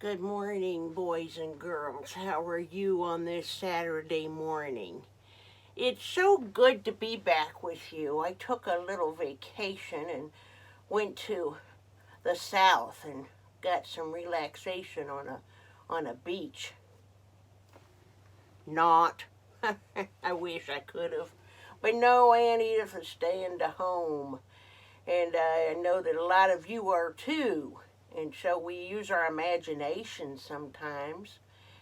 Good morning, boys and girls. How are you on this Saturday morning? It's so good to be back with you. I took a little vacation and went to the South and got some relaxation on a beach. Not. I wish I could have. But no, Aunt Edith is staying to home. And I know that a lot of you are too. And so we use our imagination sometimes,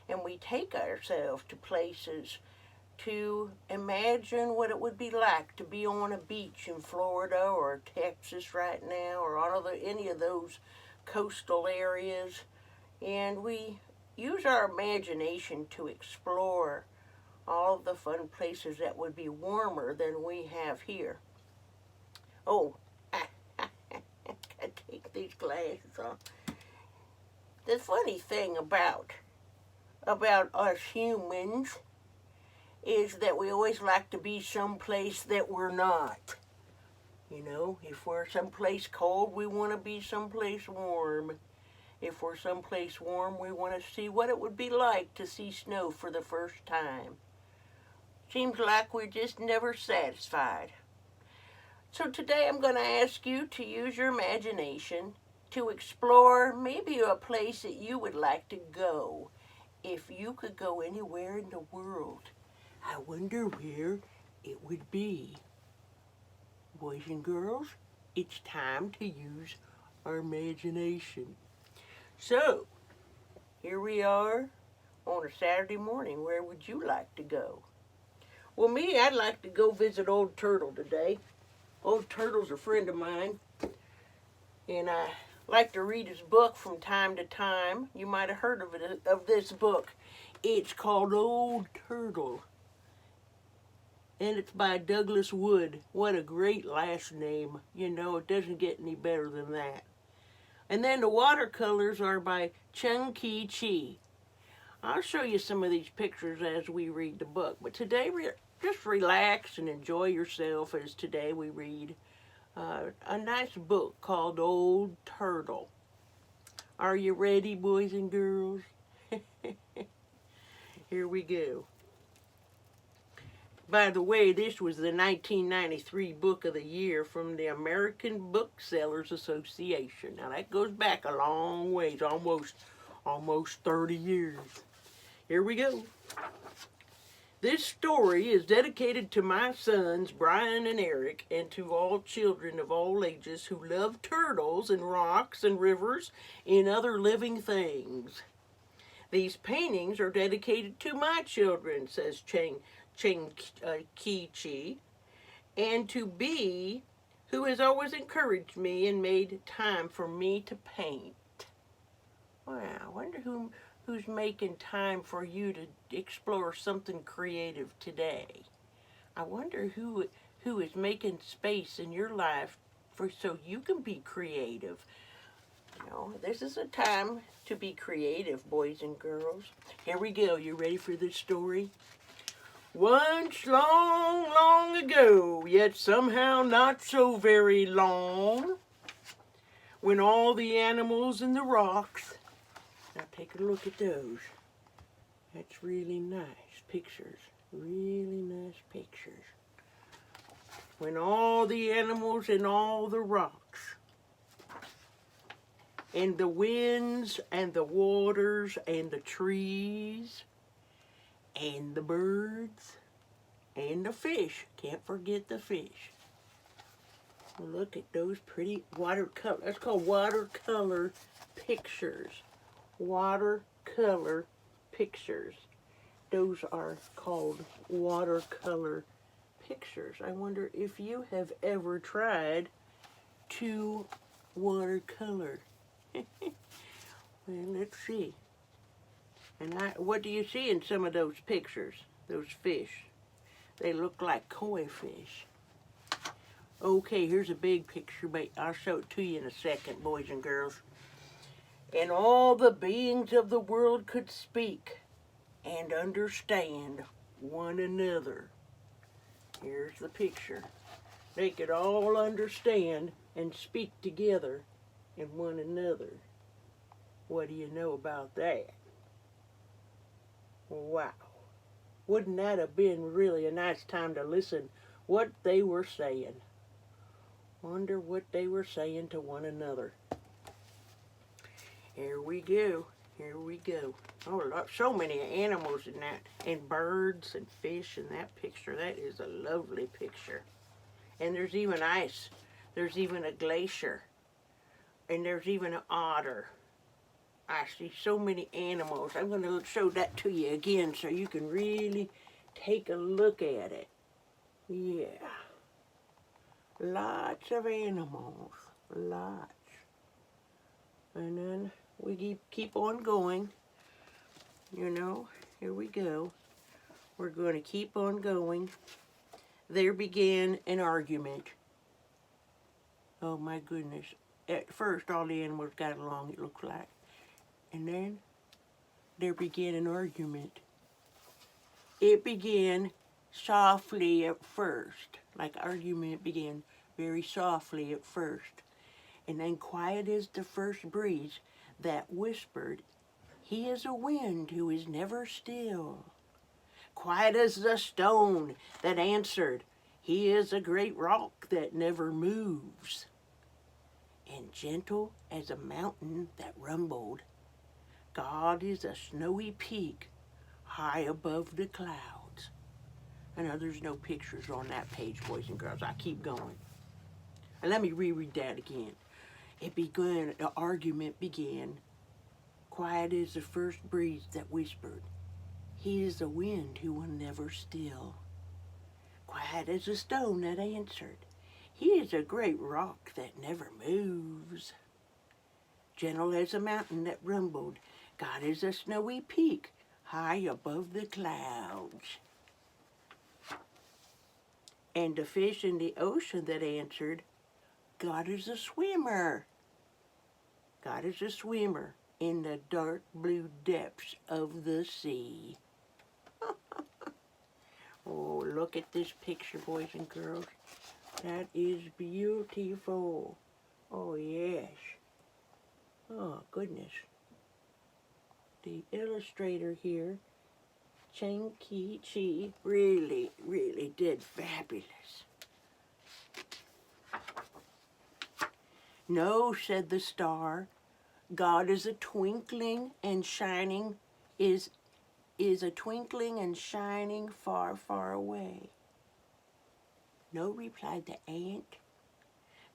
and we take ourselves to places to imagine what it would be like to be on a beach in Florida or Texas right now, or any of those coastal areas. And we use our imagination to explore all of the fun places that would be warmer than we have here. Oh, I take these glasses off. The funny thing about us humans is that we always like to be someplace that we're not. You know, if we're someplace cold, we want to be someplace warm. If we're someplace warm, we want to see what it would be like to see snow for the first time. Seems like we're just never satisfied. So today I'm going to ask you to use your imagination to explore maybe a place that you would like to go. If you could go anywhere in the world, I wonder where it would be. Boys and girls, it's time to use our imagination. So, here we are on a Saturday morning. Where would you like to go? Well, me, I'd like to go visit Old Turtle today. Old Turtle's a friend of mine, and I like to read his book from time to time. You might have heard of this book. It's called Old Turtle, and it's by Douglas Wood. What a great last name. You know, it doesn't get any better than that. And then the watercolors are by Chi. I'll show you some of these pictures as we read the book, but today just relax and enjoy yourself as today we read a nice book called Old Turtle. Are you ready, boys and girls? Here we go. By the way, this was the 1993 Book of the Year from the American Booksellers Association. Now that goes back a long ways, almost 30 years. Here we go. This story is dedicated to my sons, Brian and Eric, and to all children of all ages who love turtles and rocks and rivers and other living things. These paintings are dedicated to my children, says Chi, and to B, who has always encouraged me and made time for me to paint. Wow, I wonder who's making time for you to explore something creative today. I wonder who is making space in your life so you can be creative. You know, this is a time to be creative, boys and girls. Here we go. You ready for this story? Once long, long ago, yet somehow not so very long, when all the animals and the rocks. Now take a look at those. That's really nice pictures. Really nice pictures. When all the animals and all the rocks, and the winds and the waters and the trees, and the birds, and the fish. Can't forget the fish. Look at those pretty watercolor. That's called watercolor pictures. Watercolor pictures. Those are called watercolor pictures. I wonder if you have ever tried to watercolor. Well, let's see. And what do you see in some of those pictures? Those fish. They look like koi fish. Okay, here's a big picture, but I'll show it to you in a second, boys and girls. And all the beings of the world could speak and understand one another. Here's the picture. They could all understand and speak together and one another. What do you know about that? Wow. Wouldn't that have been really a nice time to listen what they were saying? Wonder what they were saying to one another. Here we go. Here we go. Oh, so many animals in that, and birds and fish in that picture. That is a lovely picture. And there's even ice. There's even a glacier. And there's even an otter. I see so many animals. I'm going to show that to you again so you can really take a look at it. Yeah. Lots of animals. Lots. And then we keep on going. You know, here we go. We're going to keep on going. There began an argument. Oh my goodness. At first all the animals got along, it looks like. And then there began an argument. It began softly at first. Like argument began very softly at first. And then quiet as the first breeze that whispered, "He is a wind who is never still." Quiet as the stone that answered, "He is a great rock that never moves." And gentle as a mountain that rumbled, "God is a snowy peak high above the clouds." I know there's no pictures on that page, boys and girls. I keep going. And let me reread that again. The argument began, quiet as the first breeze that whispered, "He is a wind who will never still." Quiet as a stone that answered, "He is a great rock that never moves." Gentle as a mountain that rumbled, "God is a snowy peak high above the clouds." And the fish in the ocean that answered, "God is a swimmer. God is a swimmer in the dark blue depths of the sea." Oh, look at this picture, boys and girls. That is beautiful. Oh, yes. Oh, goodness. The illustrator here, Cheng Chi, really, really did fabulous. "No," said the star, "God is a twinkling and shining, is a twinkling and shining far, far away." "No," replied the ant,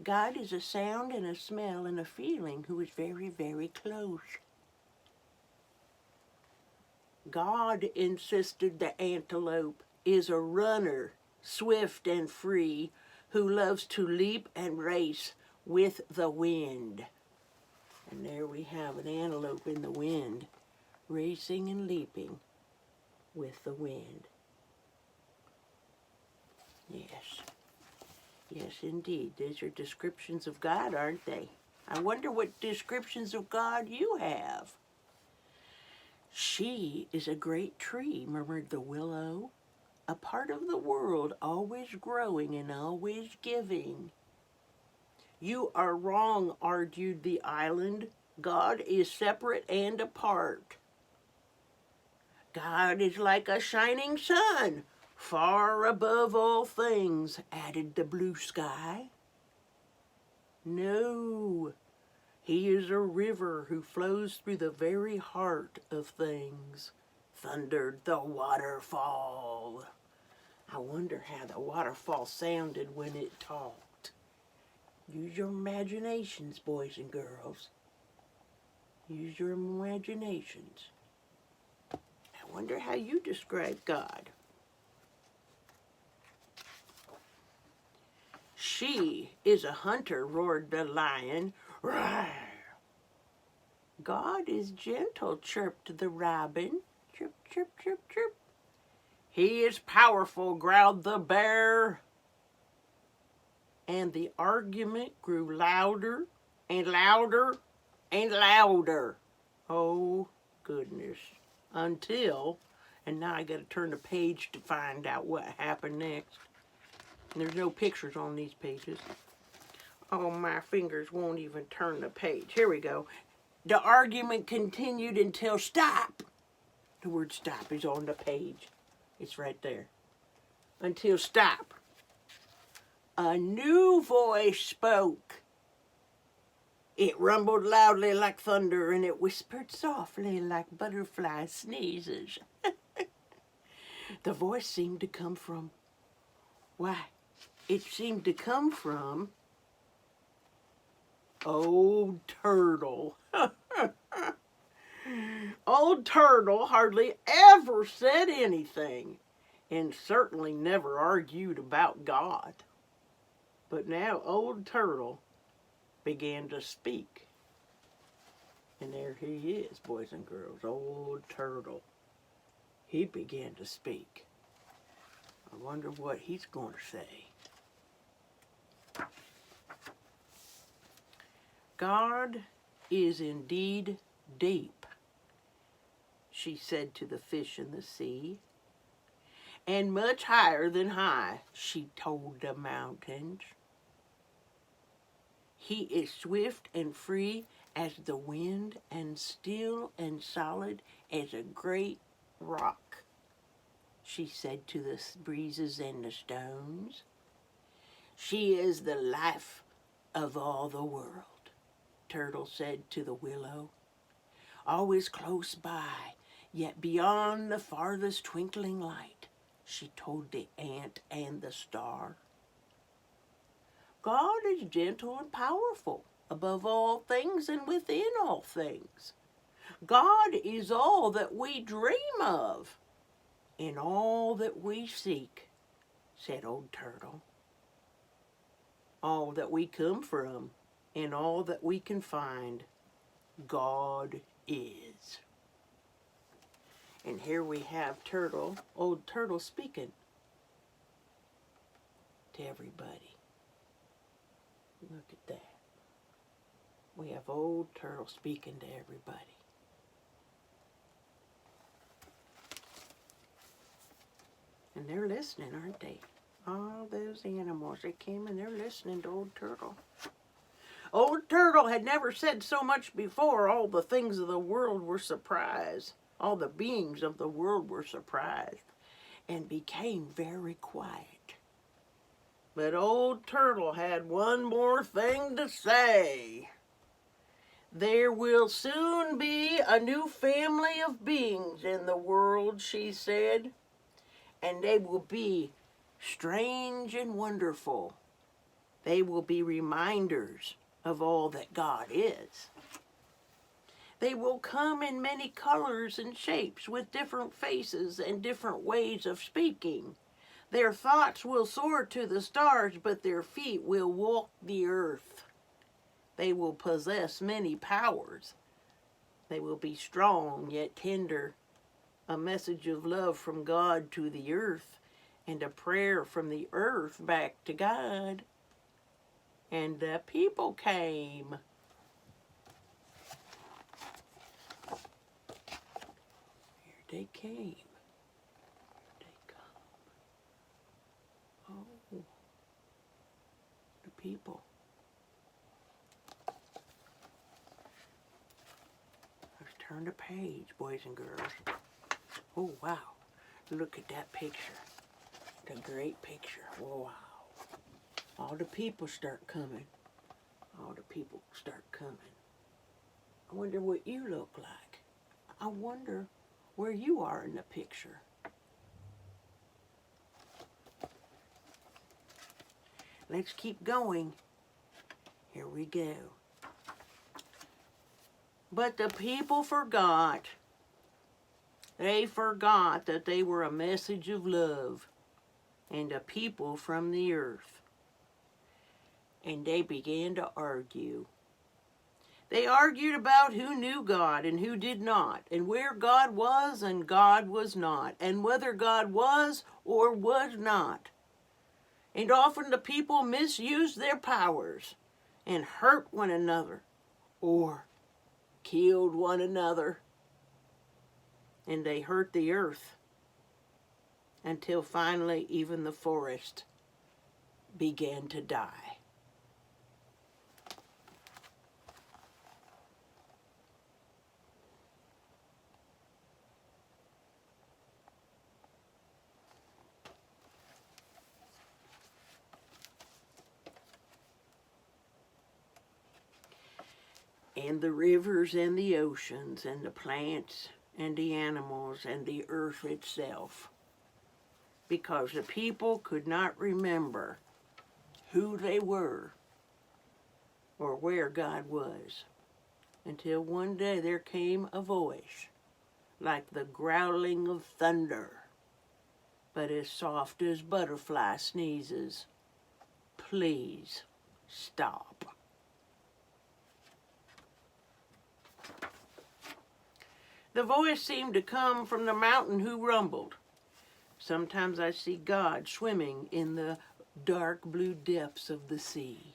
"God is a sound and a smell and a feeling who is very, very close." "God," insisted the antelope, "is a runner, swift and free, who loves to leap and race with the wind." And there we have an antelope in the wind, racing and leaping with the wind. Yes. Yes, indeed. These are descriptions of God, aren't they? I wonder what descriptions of God you have. "She is a great tree," murmured the willow, "a part of the world always growing and always giving." "You are wrong," argued the island. "God is separate and apart." "God is like a shining sun, far above all things," added the blue sky. "No, he is a river who flows through the very heart of things," thundered the waterfall. I wonder how the waterfall sounded when it talked. Use your imaginations, boys and girls. Use your imaginations. I wonder how you describe God. "She is a hunter," roared the lion. "Rawr!" "God is gentle," chirped the robin. Chirp, chirp, chirp, chirp. "He is powerful," growled the bear. And the argument grew louder and louder and louder. Oh, goodness. Until, and now I got to turn the page to find out what happened next. And there's no pictures on these pages. Oh, my fingers won't even turn the page. Here we go. The argument continued until stop. The word stop is on the page. It's right there. Until stop. A new voice spoke. It rumbled loudly like thunder, and it whispered softly like butterfly sneezes. The voice seemed to come from, it seemed to come from Old Turtle. Old Turtle hardly ever said anything, and certainly never argued about God. But now Old Turtle began to speak. And there he is, boys and girls, Old Turtle. He began to speak. I wonder what he's going to say. God is indeed deep, she said to the fish in the sea. And much higher than high, she told the mountains. He is swift and free as the wind, and still and solid as a great rock, she said to the breezes and the stones. She is the life of all the world, Turtle said to the willow. Always close by, yet beyond the farthest twinkling light, she told the ant and the star. God is gentle and powerful, above all things and within all things. God is all that we dream of, and all that we seek, said Old Turtle. All that we come from, and all that we can find, God is. And here we have Old Turtle speaking to everybody. Look at that. We have Old Turtle speaking to everybody. And they're listening, aren't they? All those animals, they came and they're listening to Old Turtle. Old Turtle had never said so much before. All the things of the world were surprised. All the beings of the world were surprised and became very quiet. But Old Turtle had one more thing to say. There will soon be a new family of beings in the world, she said, and they will be strange and wonderful. They will be reminders of all that God is. They will come in many colors and shapes with different faces and different ways of speaking. Their thoughts will soar to the stars, but their feet will walk the earth. They will possess many powers. They will be strong yet tender, a message of love from God to the earth, and a prayer from the earth back to God. And the people came. Here they came. Oh, the people. Let's turn the page, boys and girls. Oh, wow. Look at that picture. The great picture. Wow. All the people start coming. All the people start coming. I wonder what you look like. I wonder where you are in the picture. Let's keep going. Here we go. But the people forgot. They forgot that they were a message of love and a people from the earth. And they began to argue. They argued about who knew God and who did not, and where God was and God was not, and whether God was or was not. And often the people misused their powers and hurt one another or killed one another. And they hurt the earth until finally even the forest began to die. and the rivers and the oceans and the plants and the animals and the earth itself, because the people could not remember who they were or where God was, until one day there came a voice like the growling of thunder, but as soft as butterfly sneezes. Please stop. The voice seemed to come from the mountain who rumbled. Sometimes I see God swimming in the dark blue depths of the sea.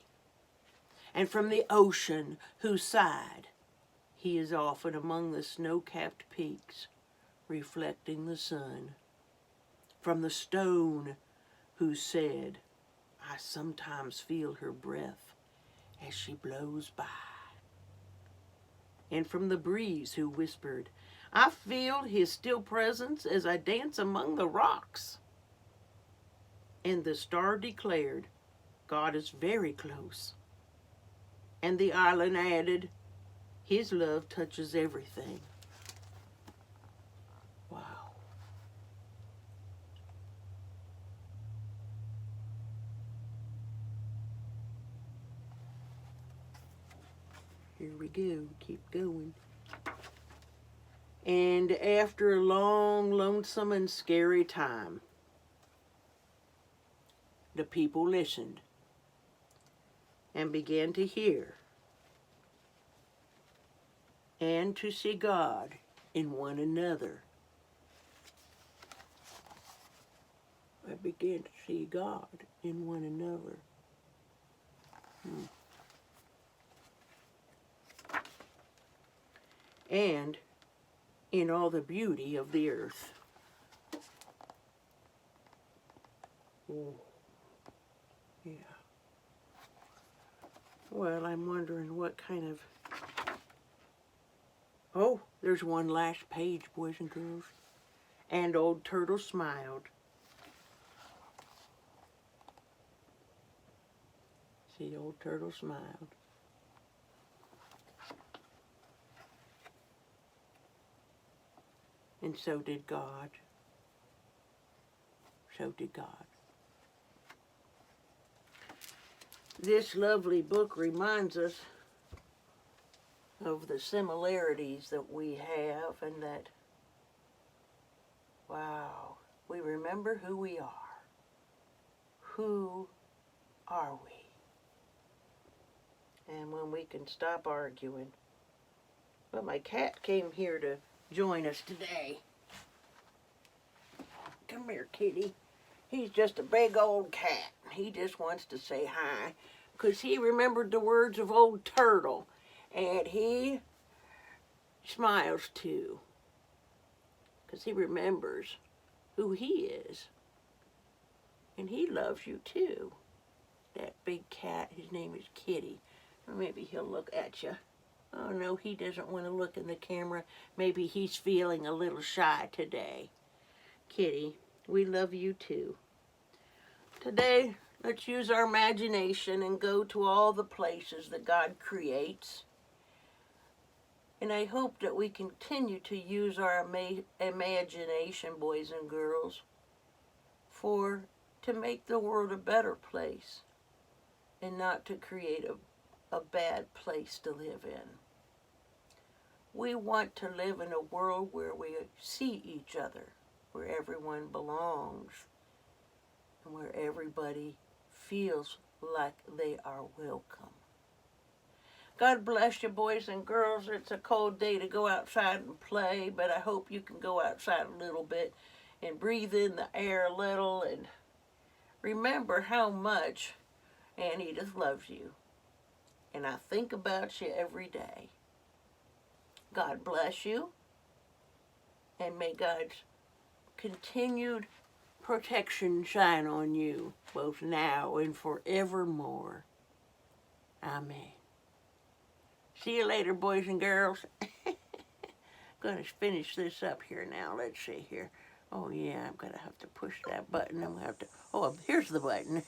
And from the ocean who sighed, he is often among the snow-capped peaks, reflecting the sun. From the stone who said, I sometimes feel her breath as she blows by. And from the breeze who whispered, I feel his still presence as I dance among the rocks. And the star declared, God is very close. And the island added, his love touches everything. Wow. Here we go, keep going. And after a long, lonesome, and scary time, the people listened and began to hear and to see God in one another. I began to see God in one another. And in all the beauty of the earth. Oh, yeah. Well, I'm wondering what kind of... Oh, there's one last page, boys and girls. And Old Turtle smiled. See, Old Turtle smiled. And so did God. So did God. This lovely book reminds us of the similarities that we have, and that, wow, we remember who we are. Who are we? And when we can stop arguing. Well, my cat came here to join us today. Come here, kitty. He's just a big old cat. He just wants to say hi, because he remembered the words of Old Turtle. And he smiles too, because he remembers who he is. And he loves you too. That big cat, his name is Kitty. Or maybe he'll look at you. Oh no, he doesn't want to look in the camera. Maybe he's feeling a little shy today. Kitty, we love you too. Today, let's use our imagination and go to all the places that God creates. And I hope that we continue to use our imagination, boys and girls, to make the world a better place and not to create a bad place to live in. We want to live in a world where we see each other, where everyone belongs, and where everybody feels like they are welcome. God bless you, boys and girls. It's a cold day to go outside and play, but I hope you can go outside a little bit and breathe in the air a little and remember how much Aunt Edith loves you. And I think about you every day. God bless you, and may God's continued protection shine on you, both now and forevermore. Amen. See you later, boys and girls. Going to finish this up here now. Let's see here. Oh, yeah, I'm going to have to push that button. I'm going to have to... Oh, here's the button.